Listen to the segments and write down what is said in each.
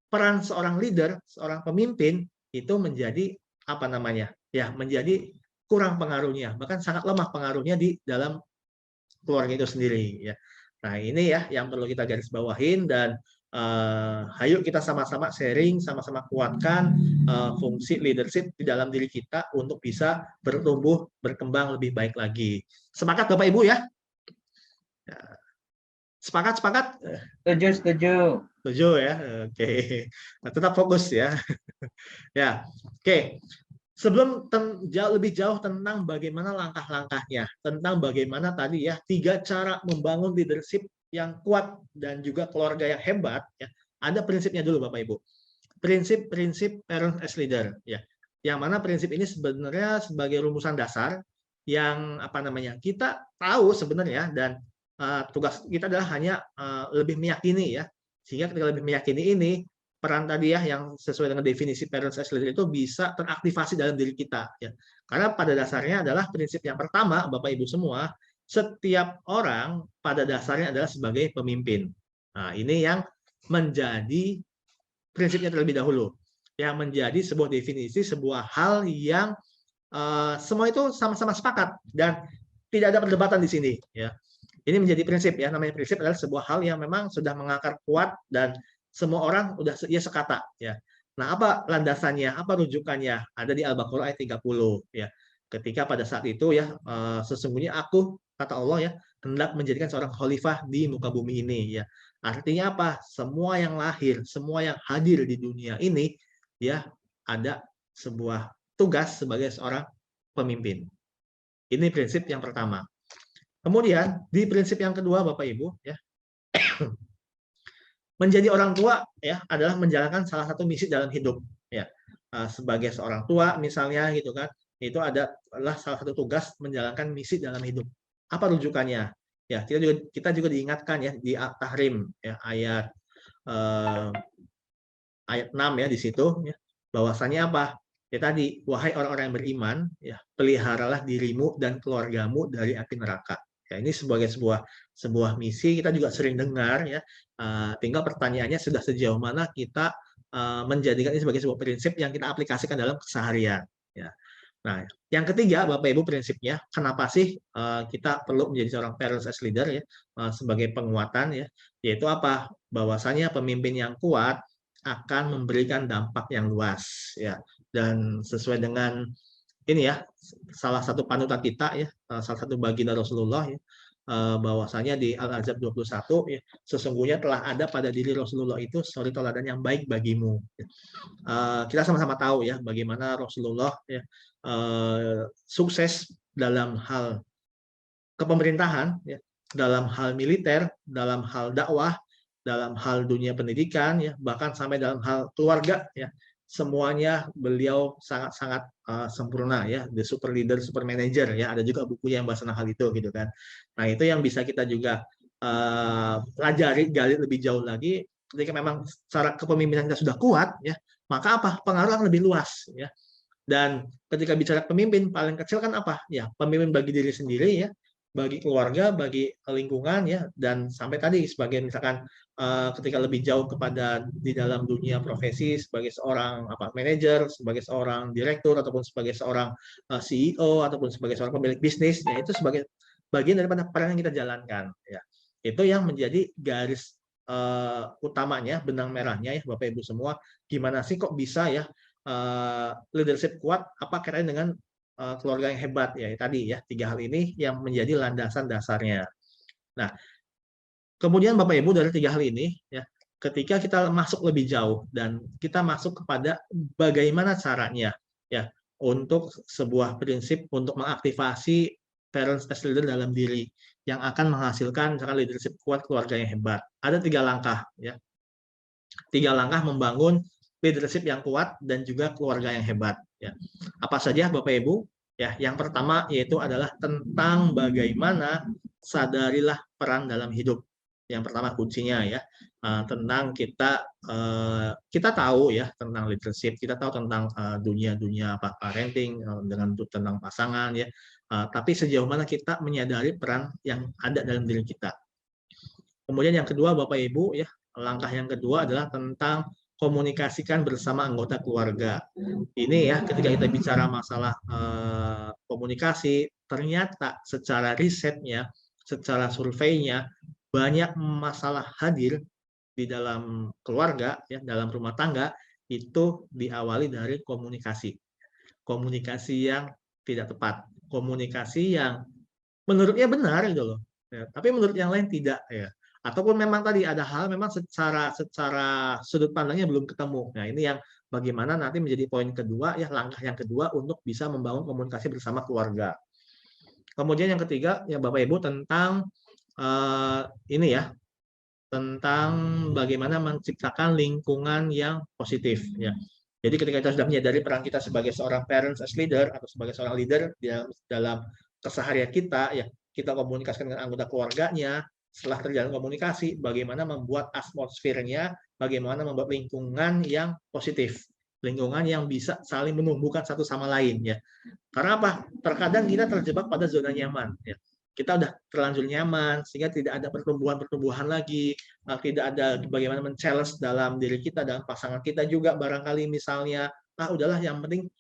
peran seorang leader, seorang pemimpin itu menjadi apa namanya? Ya, menjadi kurang pengaruhnya, bahkan sangat lemah pengaruhnya di dalam keluarga itu sendiri ya. Nah, ini ya yang perlu kita garis bawahin dan ayo kita sama-sama sharing, sama-sama kuatkan fungsi leadership di dalam diri kita untuk bisa bertumbuh, berkembang lebih baik lagi. Semangat Bapak Ibu ya. Sepakat, sepakat? Setuju, setuju. Setuju ya. Oke. Nah, tetap fokus ya. Ya. Oke. Sebelum lebih jauh tentang bagaimana langkah-langkahnya, tentang bagaimana tadi ya 3 cara membangun leadership yang kuat dan juga keluarga yang hebat, ya, ada prinsipnya dulu Bapak Ibu. Prinsip-prinsip parent as leader, ya, yang mana prinsip ini sebenarnya sebagai rumusan dasar yang apa namanya kita tahu sebenarnya dan tugas kita adalah hanya lebih meyakini ya, sehingga ketika lebih meyakini ini peran tadi ya yang sesuai dengan definisi parents as leader itu bisa teraktivasi dalam diri kita ya. Karena pada dasarnya adalah prinsip yang pertama Bapak Ibu semua, setiap orang pada dasarnya adalah sebagai pemimpin. Nah, ini yang menjadi prinsipnya terlebih dahulu. Yang menjadi sebuah definisi, sebuah hal yang semua itu sama-sama sepakat dan tidak ada perdebatan di sini ya. Ini menjadi prinsip ya, namanya prinsip adalah sebuah hal yang memang sudah mengakar kuat dan semua orang udah ya sekata ya. Nah, apa landasannya? Apa rujukannya? Ada di Al-Baqarah ayat 30 ya. Ketika pada saat itu ya sesungguhnya aku kata Allah ya hendak menjadikan seorang khalifah di muka bumi ini ya. Artinya apa? Semua yang lahir, semua yang hadir di dunia ini ya ada sebuah tugas sebagai seorang pemimpin. Ini prinsip yang pertama. Kemudian di prinsip yang kedua Bapak Ibu ya menjadi orang tua ya adalah menjalankan salah satu misi dalam hidup ya. Sebagai seorang tua misalnya gitu kan, itu adalah salah satu tugas menjalankan misi dalam hidup. Apa rujukannya? Ya, kita juga diingatkan ya di At-Tahrim ya ayat 6 ya di situ ya. Bahwasanya apa? Ya tadi, wahai orang-orang yang beriman, ya peliharalah dirimu dan keluargamu dari api neraka. Ya, ini sebagai sebuah misi kita juga sering dengar ya. Tinggal pertanyaannya sudah sejauh mana kita menjadikan ini sebagai sebuah prinsip yang kita aplikasikan dalam keseharian. Ya. Nah, yang ketiga Bapak Ibu prinsipnya, kenapa sih kita perlu menjadi seorang parents as leader ya sebagai penguatan ya, yaitu apa? Bahwasanya pemimpin yang kuat akan memberikan dampak yang luas ya, dan sesuai dengan ini ya salah satu panutan kita ya, salah satu baginda Rasulullah ya, bahwasanya di Al-Ahzab 21 ya, sesungguhnya telah ada pada diri Rasulullah itu suri teladan yang baik bagimu. Kita sama-sama tahu ya bagaimana Rasulullah ya sukses dalam hal kepemerintahan ya, dalam hal militer, dalam hal dakwah, dalam hal dunia pendidikan ya, bahkan sampai dalam hal keluarga ya. Semuanya beliau sangat-sangat sempurna ya, the super leader, super manager ya. Ada juga bukunya yang bahas tentang hal itu gitu kan. Nah, itu yang bisa kita juga pelajari, gali lebih jauh lagi. Ketika memang cara kepemimpinan kita sudah kuat ya, maka apa? Pengaruh akan lebih luas ya. Dan ketika bicara pemimpin paling kecil kan apa? Ya, pemimpin bagi diri sendiri ya, bagi keluarga, bagi lingkungan ya, dan sampai tadi sebagai misalkan ketika lebih jauh kepada di dalam dunia profesi sebagai seorang manajer, sebagai seorang direktur ataupun sebagai seorang CEO ataupun sebagai seorang pemilik bisnis, ya itu sebagai bagian daripada peran yang kita jalankan ya. Itu yang menjadi garis utamanya, benang merahnya ya Bapak Ibu semua, gimana sih kok bisa ya leadership kuat apa kaitannya dengan keluarga yang hebat ya tadi ya 3 hal ini yang menjadi landasan dasarnya. Nah, kemudian Bapak Ibu dari 3 hal ini ya ketika kita masuk lebih jauh dan kita masuk kepada bagaimana caranya ya untuk sebuah prinsip untuk mengaktifasi parents as leader dalam diri yang akan menghasilkan misalkan leadership kuat keluarga yang hebat. Ada 3 langkah ya. 3 langkah membangun leadership yang kuat dan juga keluarga yang hebat ya. Apa saja Bapak Ibu? Ya, yang pertama yaitu adalah tentang bagaimana sadarilah peran dalam hidup. Yang pertama kuncinya ya, tentang kita tahu ya tentang leadership, kita tahu tentang dunia parenting tentang pasangan ya. Tapi sejauh mana kita menyadari peran yang ada dalam diri kita. Kemudian yang kedua Bapak Ibu ya, langkah yang kedua adalah tentang komunikasikan bersama anggota keluarga. Ini ya, ketika kita bicara masalah komunikasi, ternyata secara risetnya, secara surveinya, banyak masalah hadir di dalam keluarga, ya, dalam rumah tangga, itu diawali dari komunikasi. Komunikasi yang tidak tepat, komunikasi yang menurutnya benar gitu loh, ya, tapi menurut yang lain tidak, ya. Ataupun memang tadi ada hal memang secara sudut pandangnya belum ketemu. Nah, ini yang bagaimana nanti menjadi poin kedua, ya, langkah yang kedua untuk bisa membangun komunikasi bersama keluarga. Kemudian yang ketiga, ya Bapak Ibu, tentang ini ya, tentang bagaimana menciptakan lingkungan yang positif, ya. Jadi ketika kita sudah menyadari peran kita sebagai seorang parents as leader atau sebagai seorang leader dalam keseharian kita, ya, kita komunikasikan dengan anggota keluarganya. Setelah terjalin komunikasi, bagaimana membuat atmosfernya, bagaimana membuat lingkungan yang positif, lingkungan yang bisa saling menumbuhkan satu sama lain, ya. Karena apa? Terkadang kita terjebak pada zona nyaman, ya. Kita udah terlanjur nyaman sehingga tidak ada pertumbuhan lagi, tidak ada bagaimana men-challenge dalam diri kita, dalam pasangan kita juga barangkali misalnya, udahlah yang penting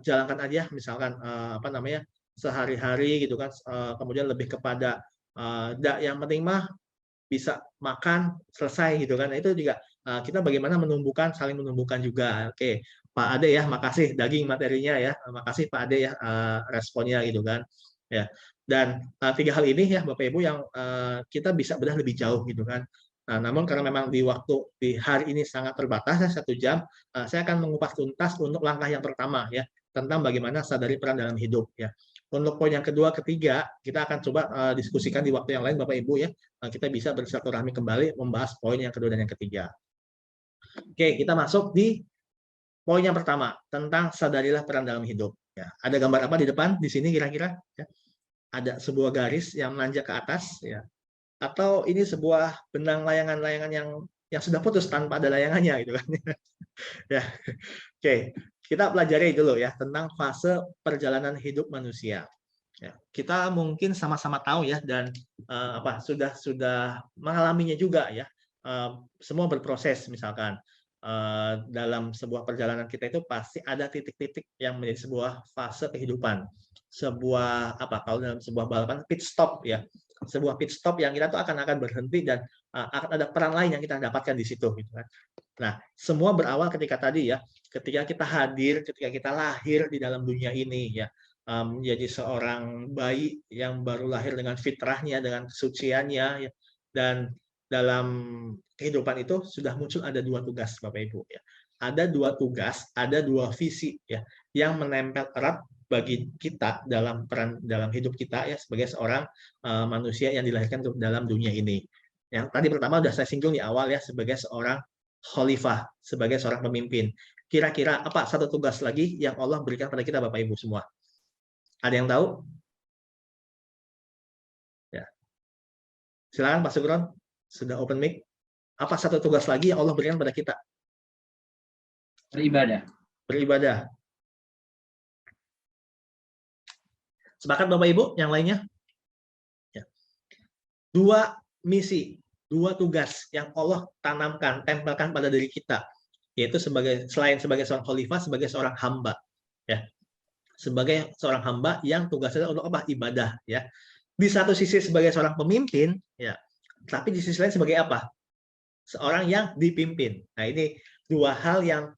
jalankan aja misalkan apa namanya, sehari-hari gitu kan, kemudian lebih kepada yang penting mah bisa makan selesai gitu kan. Nah, itu juga kita bagaimana saling menumbuhkan juga. Oke, Pak Ade ya, makasih daging materinya ya, makasih Pak Ade ya responnya gitu kan. Ya. Dan tiga hal ini ya Bapak Ibu yang kita bisa bedah lebih jauh gitu kan. Nah, namun karena memang di hari ini sangat terbatas ya 1 jam, saya akan mengupas tuntas untuk langkah yang pertama ya, tentang bagaimana sadari peran dalam hidup ya. Untuk poin yang kedua, ketiga, kita akan coba diskusikan di waktu yang lain Bapak Ibu ya. Kita bisa bersilaturahmi kembali membahas poin yang kedua dan yang ketiga. Oke, kita masuk di poin yang pertama tentang sadarilah peran dalam hidup. Ya, ada gambar apa di depan di sini kira-kira? Ya, ada sebuah garis yang menanjak ke atas, ya. Atau ini sebuah benang layangan-layangan yang sudah putus tanpa ada layangannya gitu kan? Ya, oke. Kita pelajari dulu ya tentang fase perjalanan hidup manusia. Ya, kita mungkin sama-sama tahu ya dan sudah mengalaminya juga ya. Semua berproses misalkan dalam sebuah perjalanan kita itu pasti ada titik-titik yang menjadi sebuah fase kehidupan. Kalau dalam sebuah balapan pit stop ya. Sebuah pit stop yang kita tuh akan berhenti dan akan ada peran lain yang kita dapatkan di situ gitu kan. Nah, semua berawal ketika kita hadir, ketika kita lahir di dalam dunia ini ya. Menjadi seorang bayi yang baru lahir dengan fitrahnya, dengan kesuciannya, ya. Dan dalam kehidupan itu sudah muncul ada 2 tugas, Bapak Ibu. Ya. Ada 2 tugas, ada 2 visi ya, yang menempel erat bagi kita dalam hidup kita ya sebagai seorang manusia yang dilahirkan dalam dunia ini. Yang tadi pertama sudah saya singgung di awal ya, sebagai seorang khalifah, sebagai seorang pemimpin. Kira-kira apa satu tugas lagi yang Allah berikan pada kita Bapak Ibu semua? Ada yang tahu? Ya. Silakan Pak Sugron, sudah open mic. Apa satu tugas lagi yang Allah berikan pada kita? Beribadah. Beribadah. Sepakat Bapak Ibu yang lainnya? Ya. 2 misi, 2 tugas yang Allah tempelkan pada diri kita, yaitu selain sebagai seorang khalifah, sebagai seorang hamba. Ya. Sebagai seorang hamba yang tugasnya untuk apa? Ibadah. Ya. Di satu sisi sebagai seorang pemimpin, ya, tapi di sisi lain sebagai apa? Seorang yang dipimpin. Nah, ini 2 hal yang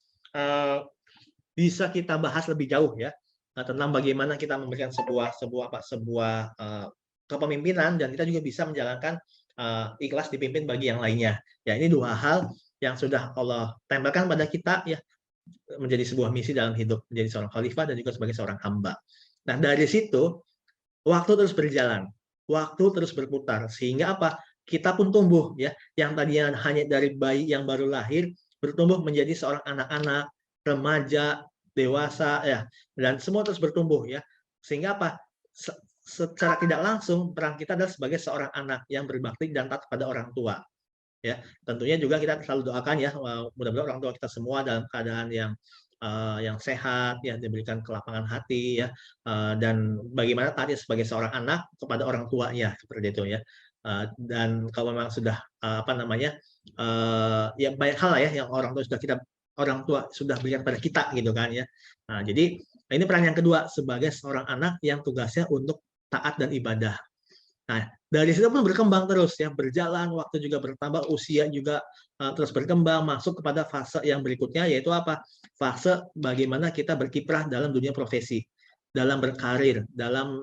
bisa kita bahas lebih jauh ya, tentang bagaimana kita memberikan sebuah kepemimpinan dan kita juga bisa menjalankan ikhlas dipimpin bagi yang lainnya. Ya, ini 2 hal yang sudah Allah tempelkan pada kita ya, menjadi sebuah misi dalam hidup, menjadi seorang khalifah dan juga sebagai seorang hamba. Nah, dari situ waktu terus berjalan, waktu terus berputar, sehingga apa? Kita pun tumbuh ya, yang tadinya hanya dari bayi yang baru lahir bertumbuh menjadi seorang anak-anak, remaja, dewasa ya, dan semua terus bertumbuh ya. Sehingga apa? Secara tidak langsung peran kita adalah sebagai seorang anak yang berbakti dan taat pada orang tua. Ya, tentunya juga kita selalu doakan ya, mudah-mudahan orang tua kita semua dalam keadaan yang sehat, ya diberikan kelapangan hati ya, dan bagaimana taatnya sebagai seorang anak kepada orang tuanya seperti itu ya. Dan kalau memang sudah apa namanya ya banyak hal lah ya yang orang tua sudah berikan pada kita gitu kan ya. Nah, jadi ini peran yang kedua sebagai seorang anak yang tugasnya untuk taat dan ibadah. Nah, dari situ pun berkembang terus ya, berjalan, waktu juga bertambah, usia juga terus berkembang, masuk kepada fase yang berikutnya, yaitu apa? Fase bagaimana kita berkiprah dalam dunia profesi, dalam berkarir, dalam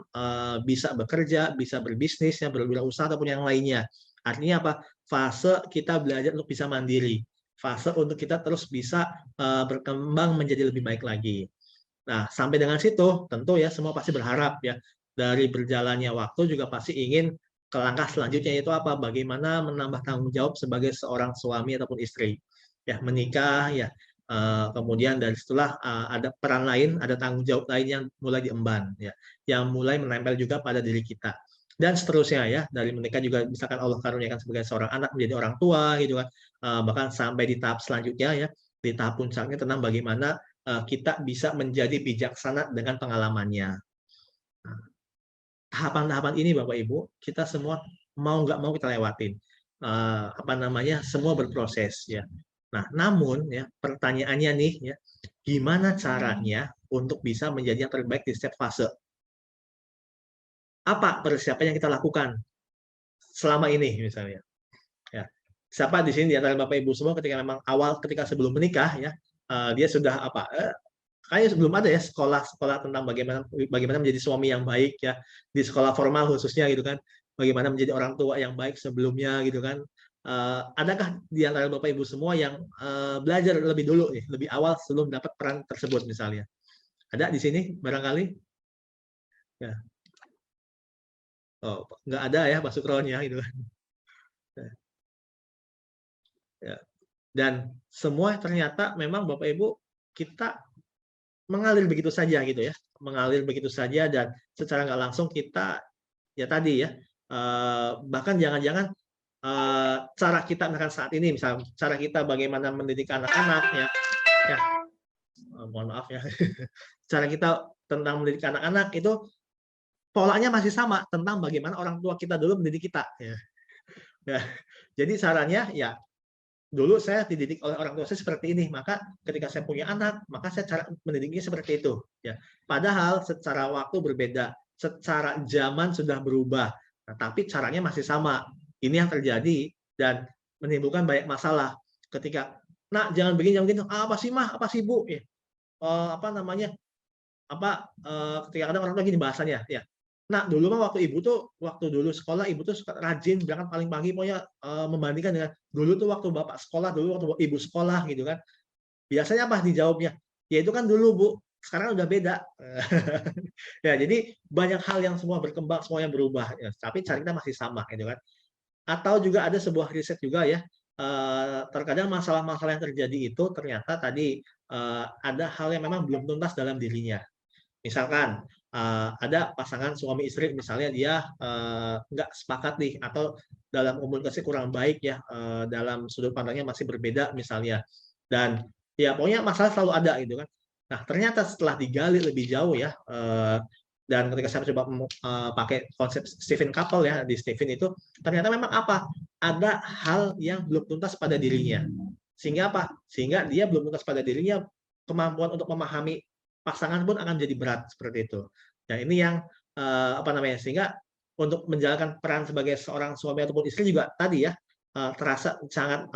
bisa bekerja, bisa berbisnis, ya, berwirausaha ataupun yang lainnya. Artinya apa? Fase kita belajar untuk bisa mandiri, fase untuk kita terus bisa berkembang menjadi lebih baik lagi. Nah, sampai dengan situ, tentu ya semua pasti berharap ya, dari berjalannya waktu juga pasti ingin ke langkah selanjutnya, yaitu apa? Bagaimana menambah tanggung jawab sebagai seorang suami ataupun istri. Ya, menikah ya, kemudian dari situlah ada peran lain, ada tanggung jawab lain yang mulai diemban ya, yang mulai menempel juga pada diri kita. Dan seterusnya ya, dari menikah juga misalkan Allah karuniakan sebagai seorang anak menjadi orang tua gitu kan. Bahkan sampai di tahap selanjutnya ya, di tahap puncaknya tentang bagaimana kita bisa menjadi bijaksana dengan pengalamannya. Nah, tahapan-tahapan ini Bapak Ibu, kita semua mau nggak mau kita lewatin. Apa namanya, semua berproses ya. Nah, namun ya pertanyaannya nih ya, gimana caranya untuk bisa menjadi yang terbaik di setiap fase? Apa persiapan yang kita lakukan selama ini misalnya? Ya. Siapa di sini di antara Bapak Ibu semua ketika memang awal ketika sebelum menikah ya, dia sudah apa, kayaknya belum ada ya sekolah-sekolah tentang bagaimana bagaimana menjadi suami yang baik ya, di sekolah formal khususnya gitu kan, bagaimana menjadi orang tua yang baik sebelumnya gitu kan. Adakah di antara Bapak Ibu semua yang belajar lebih dulu nih, lebih awal sebelum dapat peran tersebut misalnya? Ada di sini barangkali? Ya. Oh, nggak ada ya Pak Sukron ya gitu kan. Ya. Dan semua ternyata memang Bapak Ibu kita mengalir begitu saja gitu ya, mengalir begitu saja dan secara nggak langsung kita ya tadi ya, bahkan jangan-jangan cara kita misalkan saat ini, misal cara kita bagaimana mendidik anak-anak ya, ya mohon maaf ya, cara kita tentang mendidik anak-anak itu polanya masih sama tentang bagaimana orang tua kita dulu mendidik kita ya. Ya, jadi sarannya ya dulu saya dididik oleh orang tua saya seperti ini, maka ketika saya punya anak, maka saya cara mendidiknya seperti itu. Ya. Padahal secara waktu berbeda, secara zaman sudah berubah, nah, tapi caranya masih sama. Ini yang terjadi dan menimbulkan banyak masalah. Ketika, nak jangan begini, jangan begini, apa sih mah, apa sih bu, ya. Apa namanya, ketika kadang orang tua gini bahasanya, ya. Nah, dulu mah waktu dulu sekolah ibu tuh suka rajin berangkat paling pagi pokoknya membandingkan dengan dulu tuh waktu bapak sekolah, dulu waktu ibu sekolah gitu kan. Biasanya apa dijawabnya? Ya itu kan dulu Bu, sekarang udah beda. Ya jadi banyak hal yang semua berkembang, semuanya berubah ya, tapi cara kita masih sama gitu kan. Atau juga ada sebuah riset juga ya, terkadang masalah-masalah yang terjadi itu ternyata tadi ada hal yang memang belum tuntas dalam dirinya. Misalkan ada pasangan suami istri misalnya dia nggak sepakat nih atau dalam komunikasi kurang baik ya, dalam sudut pandangnya masih berbeda misalnya. Dan ya pokoknya masalah selalu ada gitu kan. Nah ternyata setelah digali lebih jauh ya, dan ketika saya coba pakai konsep Stephen Couple ya, di Stephen itu ternyata memang apa? Ada hal yang belum tuntas pada dirinya. Sehingga apa? Sehingga dia belum tuntas pada dirinya, kemampuan untuk memahami pasangan pun akan jadi berat seperti itu. Dan ini yang apa namanya? Sehingga untuk menjalankan peran sebagai seorang suami ataupun istri juga tadi ya terasa sangat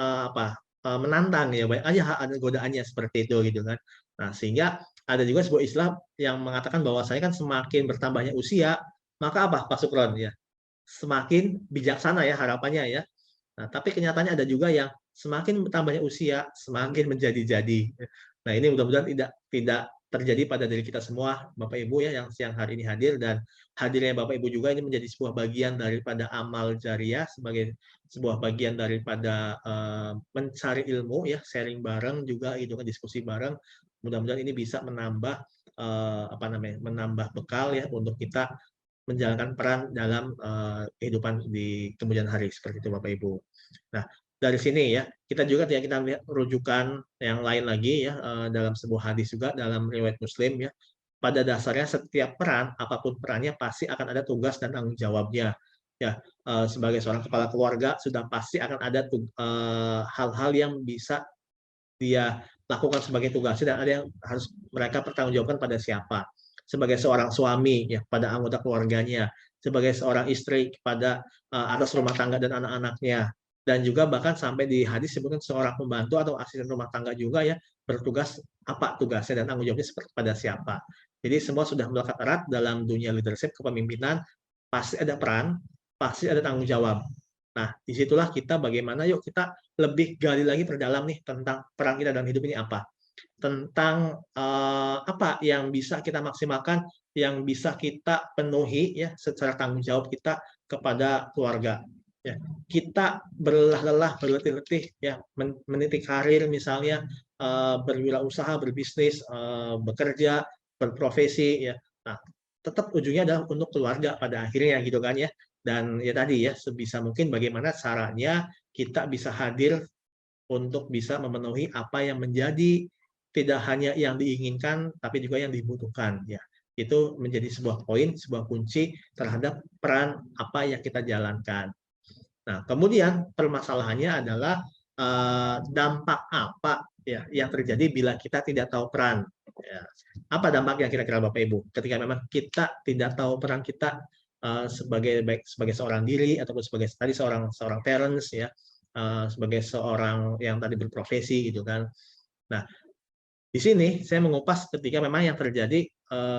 menantang ya, banyak aja ada godaannya seperti itu gitu kan. Nah, sehingga ada juga sebuah istilah yang mengatakan bahwasanya kan semakin bertambahnya usia, maka apa Pak Sukron ya? Semakin bijaksana ya harapannya ya. Nah, tapi kenyataannya ada juga yang semakin bertambahnya usia, semakin menjadi-jadi. Nah, ini mudah-mudahan tidak terjadi pada diri kita semua, Bapak Ibu ya, yang siang hari ini hadir, dan hadirnya Bapak Ibu juga ini menjadi sebuah bagian daripada amal jariah, sebagai sebuah bagian daripada mencari ilmu ya, sharing bareng juga gitu kan, diskusi bareng. Mudah-mudahan ini bisa menambah menambah bekal ya untuk kita menjalankan peran dalam kehidupan di kemudian hari seperti itu Bapak Ibu. Nah, dari sini ya, kita juga kita lihat rujukan yang lain lagi ya dalam sebuah hadis juga dalam riwayat Muslim ya. Pada dasarnya setiap peran apapun perannya pasti akan ada tugas dan tanggung jawabnya. Ya, sebagai seorang kepala keluarga sudah pasti akan ada hal-hal yang bisa dia lakukan sebagai tugasnya dan ada yang harus mereka pertanggungjawabkan pada siapa. Sebagai seorang suami ya pada anggota keluarganya, sebagai seorang istri kepada atas rumah tangga dan anak-anaknya. Dan juga bahkan sampai di hadis disebutkan seorang pembantu atau asisten rumah tangga juga ya bertugas apa tugasnya dan tanggung jawabnya seperti pada siapa. Jadi semua sudah melekat erat dalam dunia leadership kepemimpinan, pasti ada peran, pasti ada tanggung jawab. Nah, disitulah kita bagaimana yuk kita lebih gali lagi perdalam nih tentang peran kita dalam hidup ini apa. Tentang apa yang bisa kita maksimalkan, yang bisa kita penuhi ya secara tanggung jawab kita kepada keluarga. Ya, kita berlelah-lelah, berletih-letih ya meniti karir misalnya, berwirausaha, berbisnis, bekerja, berprofesi ya. Nah, tetap ujungnya adalah untuk keluarga pada akhirnya gitu kan ya. Dan ya tadi ya sebisa mungkin bagaimana caranya kita bisa hadir untuk bisa memenuhi apa yang menjadi tidak hanya yang diinginkan, tapi juga yang dibutuhkan. Ya, itu menjadi sebuah poin, sebuah kunci terhadap peran apa yang kita jalankan. Nah, kemudian permasalahannya adalah dampak apa ya yang terjadi bila kita tidak tahu peran. Ya. Apa dampaknya kira-kira Bapak Ibu? Ketika memang kita tidak tahu peran kita sebagai baik sebagai seorang diri ataupun sebagai tadi seorang seorang parents ya, sebagai seorang yang tadi berprofesi gitu kan. Nah, di sini saya mengupas ketika memang yang terjadi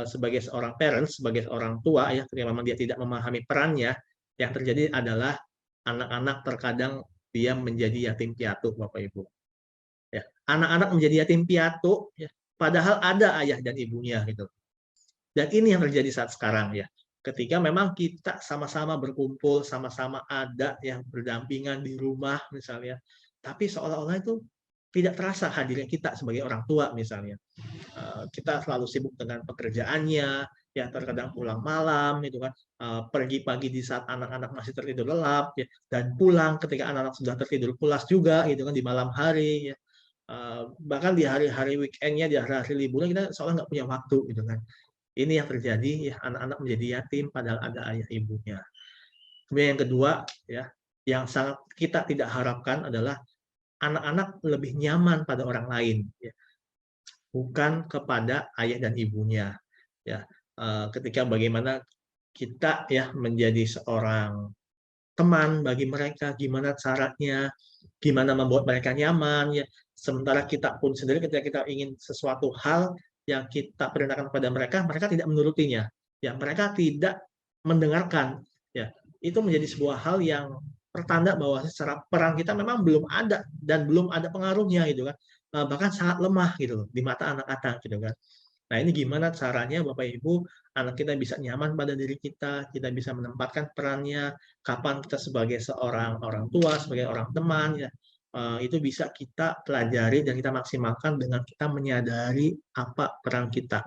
sebagai seorang parents, sebagai seorang tua ya, ketika memang dia tidak memahami perannya, yang terjadi adalah anak-anak terkadang dia menjadi yatim piatu, Bapak Ibu. Ya, anak-anak menjadi yatim piatu, ya, padahal ada ayah dan ibunya gitu. Dan ini yang terjadi saat sekarang ya. Ketika memang kita sama-sama berkumpul, sama-sama ada yang berdampingan di rumah misalnya, tapi seolah-olah itu tidak terasa hadirnya kita sebagai orang tua misalnya. Kita selalu sibuk dengan pekerjaannya, ya terkadang pulang malam, itu kan, pergi pagi di saat anak-anak masih tertidur lelap, ya, dan pulang ketika anak-anak sudah tertidur pulas juga, gitu kan, di malam hari, ya. Bahkan di hari-hari weekend-nya, di hari-hari liburan kita seolah nggak punya waktu, gitu kan. Ini yang terjadi, ya, anak-anak menjadi yatim padahal ada ayah ibunya. Kemudian yang kedua, ya, yang sangat kita tidak harapkan adalah anak-anak lebih nyaman pada orang lain, ya bukan kepada ayah dan ibunya. Ya, ketika bagaimana kita ya menjadi seorang teman bagi mereka, gimana caranya, gimana membuat mereka nyaman ya. Sementara kita pun sendiri ketika kita ingin sesuatu hal yang kita perintahkan kepada mereka, mereka tidak menurutinya. Ya, mereka tidak mendengarkan. Ya, itu menjadi sebuah hal yang pertanda bahwa secara peran kita memang belum ada dan belum ada pengaruhnya gitu kan. Bahkan sangat lemah gitu loh di mata anak-anak gitu kan. Nah, ini gimana caranya Bapak Ibu, anak kita bisa nyaman pada diri kita bisa menempatkan perannya, kapan kita sebagai seorang orang tua, sebagai orang teman, ya, itu bisa kita pelajari dan kita maksimalkan dengan kita menyadari apa peran kita,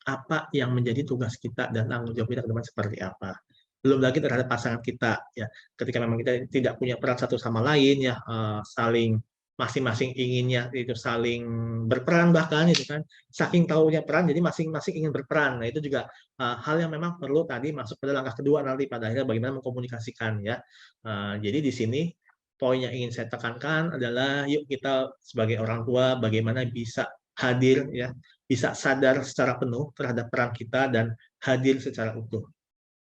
apa yang menjadi tugas kita dan tanggung jawab kita ke depan seperti apa. Belum lagi terhadap pasangan kita, ya, ketika memang kita tidak punya peran satu sama lain, ya, saling masing-masing inginnya itu saling berperan bahkan itu kan saking tahunya peran jadi masing-masing ingin berperan. Nah, itu juga hal yang memang perlu tadi masuk pada langkah kedua nanti pada akhirnya bagaimana mengkomunikasikan ya. Jadi di sini poin yang ingin saya tekankan adalah yuk kita sebagai orang tua bagaimana bisa hadir ya, bisa sadar secara penuh terhadap peran kita dan hadir secara utuh.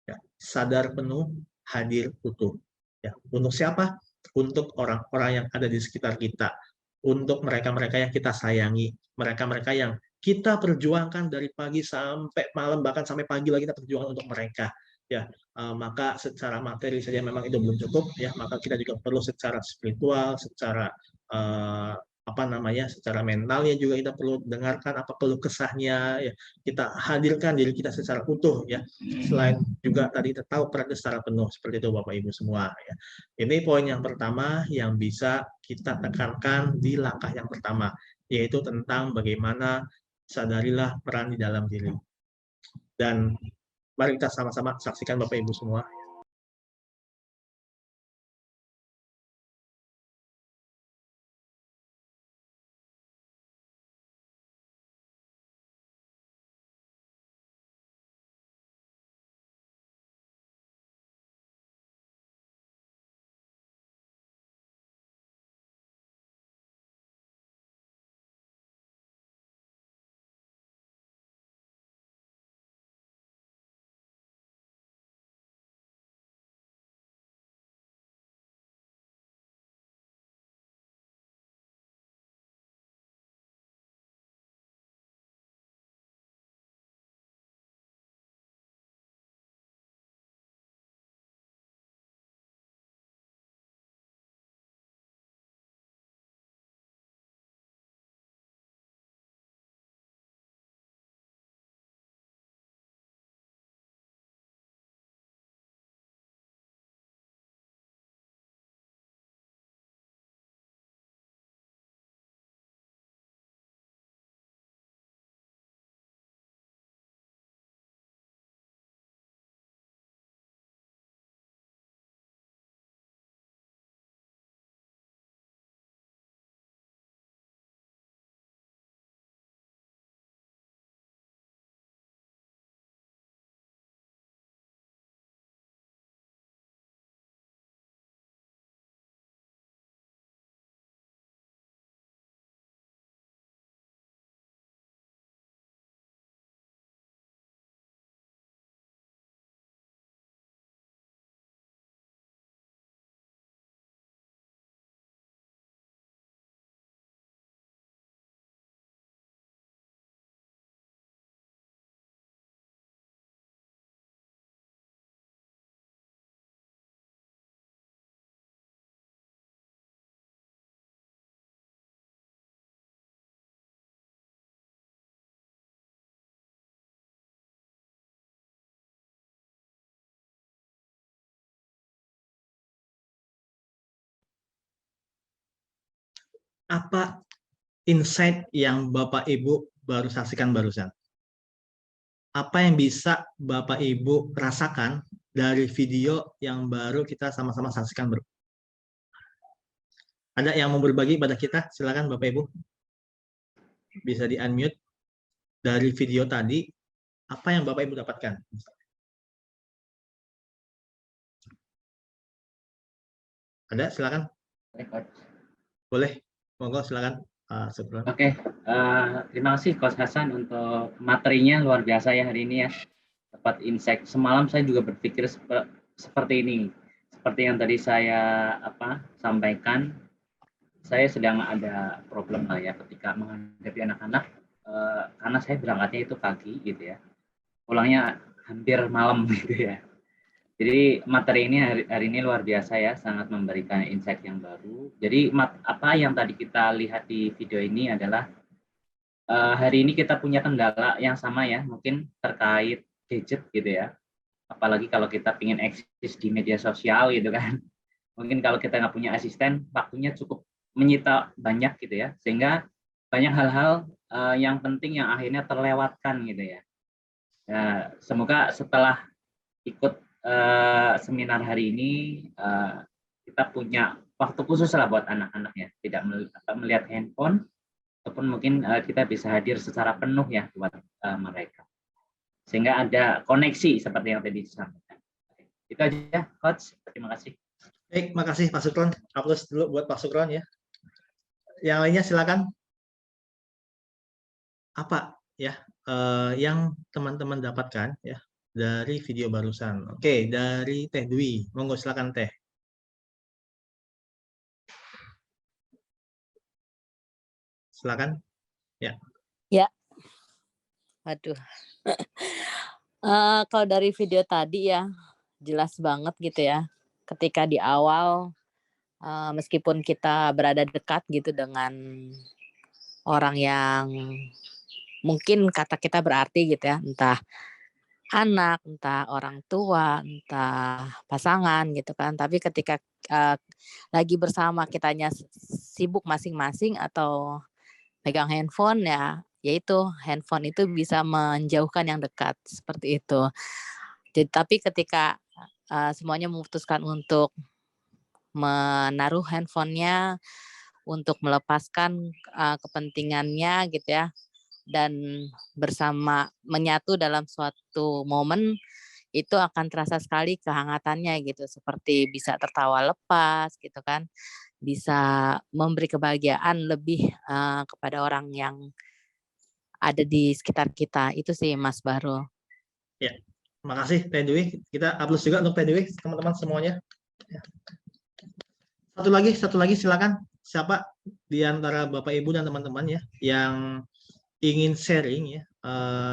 Ya, sadar penuh, hadir utuh. Ya, untuk siapa? Untuk orang-orang yang ada di sekitar kita, untuk mereka-mereka yang kita sayangi, mereka-mereka yang kita perjuangkan dari pagi sampai malam, bahkan sampai pagi lagi kita perjuangkan untuk mereka. Ya, maka secara materi saja memang itu belum cukup, ya, maka kita juga perlu secara spiritual, secara apa namanya, secara mentalnya juga kita perlu dengarkan apa keluh kesahnya, ya, kita hadirkan diri kita secara utuh, ya. Selain juga tadi kita tahu perannya secara penuh seperti itu Bapak Ibu semua ya. Ini poin yang pertama yang bisa kita tekankan di langkah yang pertama yaitu tentang bagaimana sadarilah peran di dalam diri. Dan mari kita sama-sama saksikan Bapak Ibu semua Apa insight yang Bapak Ibu baru saksikan barusan? Apa yang bisa Bapak Ibu rasakan dari video yang baru kita sama-sama saksikan, Bro? Ada yang mau berbagi pada kita? Silakan Bapak Ibu. Bisa di-unmute. Dari video tadi, apa yang Bapak Ibu dapatkan? Ada? Silakan. Boleh. Monggo silakan. Oke, terima kasih Coach Hasan untuk materinya luar biasa ya hari ini ya. Dapat insight. Semalam saya juga berpikir seperti ini. Seperti yang tadi saya sampaikan, saya sedang ada problem lah ya ketika menghadapi anak-anak, karena saya berangkatnya itu pagi gitu ya. Pulangnya hampir malam gitu ya. Jadi materi ini hari ini luar biasa ya, sangat memberikan insight yang baru. Jadi apa yang tadi kita lihat di video ini adalah hari ini kita punya kendala yang sama ya, mungkin terkait gadget gitu ya. Apalagi kalau kita ingin eksis di media sosial gitu kan. Mungkin kalau kita nggak punya asisten, waktunya cukup menyita banyak gitu ya, sehingga banyak hal-hal yang penting yang akhirnya terlewatkan gitu ya. Semoga setelah ikut seminar hari ini kita punya waktu khusus lah buat anak-anak ya, tidak melihat handphone, ataupun mungkin kita bisa hadir secara penuh ya buat mereka, sehingga ada koneksi seperti yang tadi disampaikan. Itu aja, Coach. Terima kasih. Baik, makasih Pak Sukron. Aplaus dulu buat Pak Sukron ya. Yang lainnya silakan. Apa ya yang teman-teman dapatkan ya dari video barusan? Oke, dari Teh Dwi. Monggo silakan Teh. Silakan. Ya. Ya. Aduh. Kalau dari video tadi ya jelas banget gitu ya. Ketika di awal meskipun kita berada dekat gitu dengan orang yang mungkin kata kita berarti gitu ya, entah anak, entah orang tua, entah pasangan gitu kan. Tapi ketika lagi bersama kitanya sibuk masing-masing atau pegang handphone ya, yaitu handphone itu bisa menjauhkan yang dekat seperti itu. Jadi tapi ketika semuanya memutuskan untuk menaruh handphonenya, untuk melepaskan kepentingannya gitu ya, dan bersama menyatu dalam suatu momen, itu akan terasa sekali kehangatannya gitu, seperti bisa tertawa lepas gitu kan, bisa memberi kebahagiaan lebih kepada orang yang ada di sekitar kita. Itu sih Mas Baru. Ya, makasih Teh Dwi. Kita aplaus juga untuk Teh Dwi, teman-teman semuanya. Ya. Satu lagi silakan. Siapa di antara Bapak Ibu dan teman-teman ya yang ingin sharing ya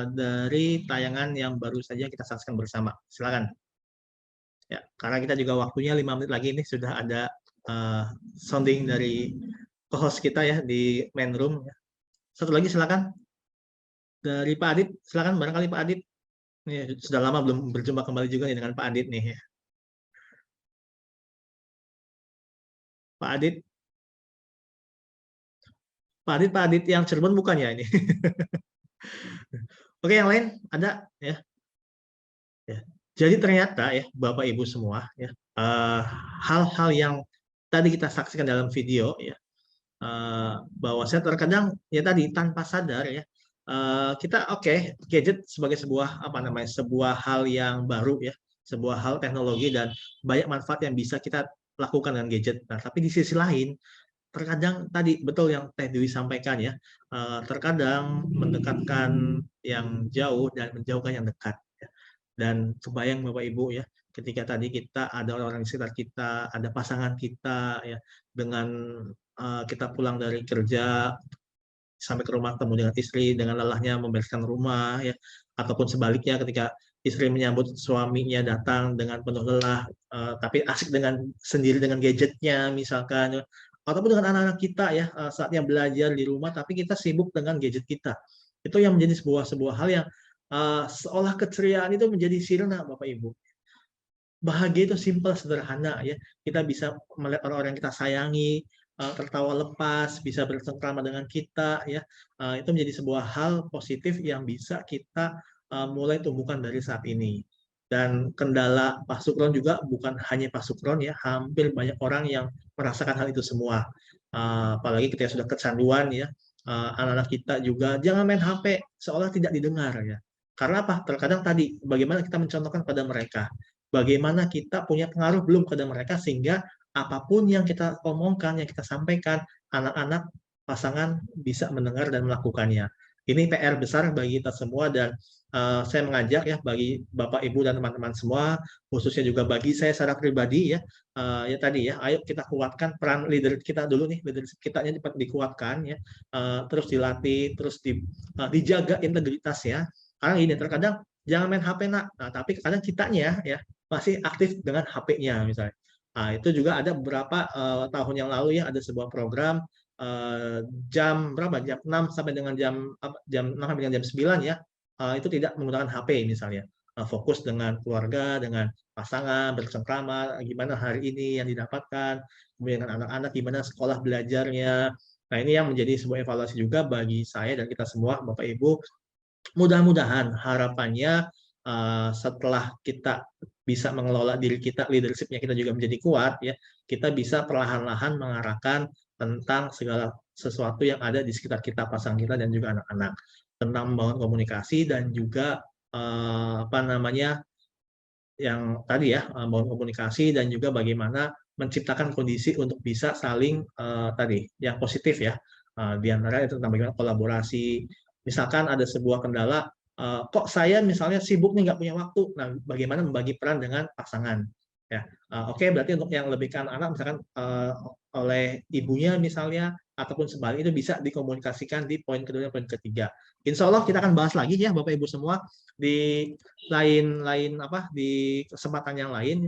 dari tayangan yang baru saja kita saksikan bersama. Silakan. Ya, karena kita juga waktunya 5 menit lagi nih, sudah ada sounding dari co-host kita ya di main room. Ya. Satu lagi silakan. Dari Pak Adit, silakan barangkali Pak Adit. Nih, sudah lama belum berjumpa kembali juga nih dengan Pak Adit nih. Ya. Pak Adit. Pak Adit yang Cirebon bukan ya ini? Oke, yang lain ada ya. Ya. Jadi ternyata ya Bapak Ibu semua ya hal-hal yang tadi kita saksikan dalam video ya bahwa saya terkadang ya tadi tanpa sadar ya kita gadget sebagai sebuah sebuah hal yang baru ya, sebuah hal teknologi dan banyak manfaat yang bisa kita lakukan dengan gadget. Nah, tapi di sisi lain terkadang tadi betul yang Teh Dewi sampaikan ya, terkadang mendekatkan yang jauh dan menjauhkan yang dekat. Ya. Dan kebayang Bapak Ibu ya, ketika tadi kita ada orang-orang di sekitar kita, ada pasangan kita ya, dengan kita pulang dari kerja sampai ke rumah ketemu dengan istri dengan lelahnya membereskan rumah ya, ataupun sebaliknya ketika istri menyambut suaminya datang dengan penuh lelah tapi asik sendiri dengan gadgetnya misalkan, ataupun dengan anak-anak kita ya saatnya belajar di rumah tapi kita sibuk dengan gadget kita. Itu yang menjadi sebuah hal yang seolah keceriaan itu menjadi sirna Bapak Ibu. Bahagia itu simpel, sederhana ya. Kita bisa melihat orang-orang yang kita sayangi, tertawa lepas, bisa bercengkrama dengan kita, ya, itu menjadi sebuah hal positif yang bisa kita mulai tumbuhkan dari saat ini. Dan kendala Pak Sukron juga bukan hanya Pak Sukron ya, hampir banyak orang yang merasakan hal itu semua. Apalagi ketika sudah kecanduan ya, anak-anak kita juga jangan main HP seolah tidak didengar ya. Karena apa? Terkadang tadi bagaimana kita mencontohkan pada mereka, bagaimana kita punya pengaruh belum pada mereka sehingga apapun yang kita omongkan, yang kita sampaikan, anak-anak pasangan bisa mendengar dan melakukannya. Ini PR besar bagi kita semua dan saya mengajak ya bagi Bapak Ibu dan teman-teman semua, khususnya juga bagi saya secara pribadi ya, ya tadi ya, ayo kita kuatkan peran leader kita dulu nih, leadership kitanya cepat dikuatkan ya, terus dilatih, terus dijaga integritas ya. Karena ini terkadang jangan main HP nak, nah, tapi kadang kitanya ya masih aktif dengan HP-nya misalnya. Nah, itu juga ada beberapa tahun yang lalu ya ada sebuah program jam berapa? Jam 6 sampai dengan jam 6 sampai dengan jam 9 ya. Itu tidak menggunakan HP misalnya. Fokus dengan keluarga, dengan pasangan, bercengkrama, gimana hari ini yang didapatkan, kemudian dengan anak-anak gimana sekolah belajarnya. Nah, ini yang menjadi sebuah evaluasi juga bagi saya dan kita semua, Bapak Ibu. Mudah-mudahan harapannya setelah kita bisa mengelola diri kita, leadership-nya kita juga menjadi kuat ya, kita bisa perlahan-lahan mengarahkan tentang segala sesuatu yang ada di sekitar kita, pasangan kita dan juga anak-anak, tentang membangun komunikasi dan juga apa namanya yang tadi ya membangun komunikasi dan juga bagaimana menciptakan kondisi untuk bisa saling tadi yang positif ya, di antara itu tentang bagaimana kolaborasi. Misalkan ada sebuah kendala, kok saya misalnya sibuk nih nggak punya waktu, nah bagaimana membagi peran dengan pasangan ya. Oke, berarti untuk yang lebih ke anak-anak misalkan oleh ibunya misalnya ataupun sebaliknya itu bisa dikomunikasikan di poin kedua dan poin ketiga. Insya Allah kita akan bahas lagi ya Bapak Ibu semua di di kesempatan yang lain,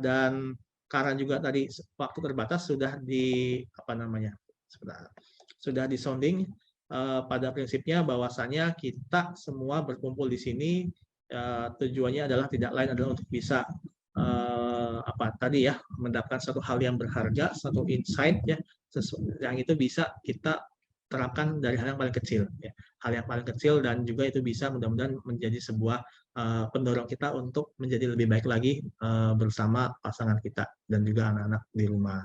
dan karena juga tadi waktu terbatas sudah sudah disounding pada prinsipnya bahwasanya kita semua berkumpul di sini tujuannya adalah tidak lain adalah untuk bisa mendapatkan satu hal yang berharga, satu insight ya, yang itu bisa kita terapkan dari hal yang paling kecil ya, hal yang paling kecil dan juga itu bisa mudah-mudahan menjadi sebuah pendorong kita untuk menjadi lebih baik lagi bersama pasangan kita dan juga anak-anak di rumah.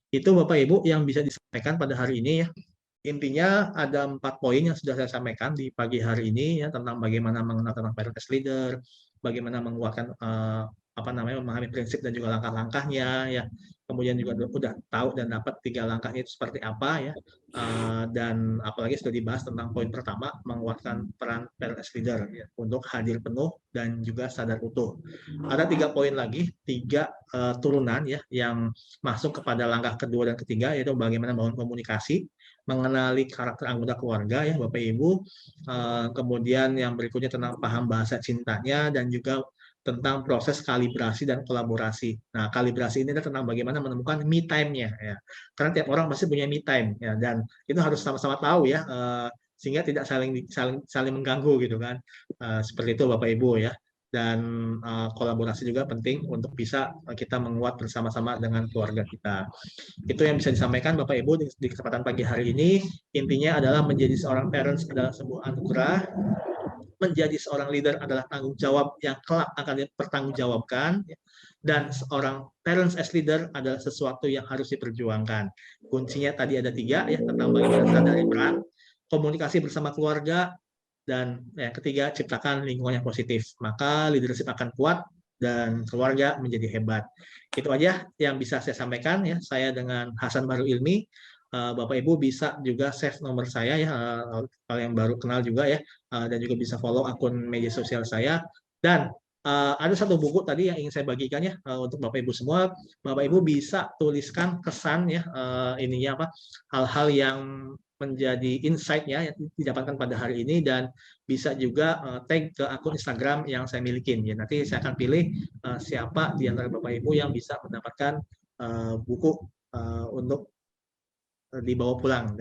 Itu Bapak Ibu yang bisa disampaikan pada hari ini ya. Intinya ada 4 poin yang sudah saya sampaikan di pagi hari ini ya, tentang bagaimana mengenal tentang parent as leader, bagaimana menguatkan memahami prinsip dan juga langkah-langkahnya ya. Kemudian juga udah tahu dan dapat 3 langkahnya itu seperti apa ya. Dan apalagi sudah dibahas tentang poin pertama, menguatkan peran parent as leader ya, untuk hadir penuh dan juga sadar utuh. Ada 3 poin lagi, 3 turunan ya yang masuk kepada langkah kedua dan ketiga, yaitu bagaimana membangun komunikasi, mengenali karakter anggota keluarga ya Bapak Ibu, kemudian yang berikutnya tentang paham bahasa cintanya dan juga tentang proses kalibrasi dan kolaborasi. Nah, kalibrasi ini adalah tentang bagaimana menemukan me time-nya ya. Karena tiap orang pasti punya me time ya, dan itu harus sama-sama tahu ya, sehingga tidak saling mengganggu gitu kan. Seperti itu Bapak Ibu ya. Dan kolaborasi juga penting untuk bisa kita menguat bersama-sama dengan keluarga kita. Itu yang bisa disampaikan Bapak Ibu di kesempatan pagi hari ini. Intinya adalah menjadi seorang parents adalah sebuah anugerah, menjadi seorang leader adalah tanggung jawab yang kelak akan dipertanggungjawabkan, dan seorang parents as leader adalah sesuatu yang harus diperjuangkan. Kuncinya tadi ada 3 ya, tentang bagaimana sadari peran, komunikasi bersama keluarga, dan yang ketiga ciptakan lingkungan yang positif. Maka leadership akan kuat dan keluarga menjadi hebat. Itu aja yang bisa saya sampaikan ya. Saya dengan Hasan Baru Ilmi. Bapak Ibu bisa juga save nomor saya ya, kalau yang baru kenal juga ya, dan juga bisa follow akun media sosial saya. Dan ada satu buku tadi yang ingin saya bagikan ya, untuk Bapak Ibu semua. Bapak Ibu bisa tuliskan kesan ya, hal-hal yang menjadi insight-nya yang didapatkan pada hari ini, dan bisa juga tag ke akun Instagram yang saya miliki. Ya, nanti saya akan pilih siapa di antara Bapak Ibu yang bisa mendapatkan buku untuk dibawa pulang.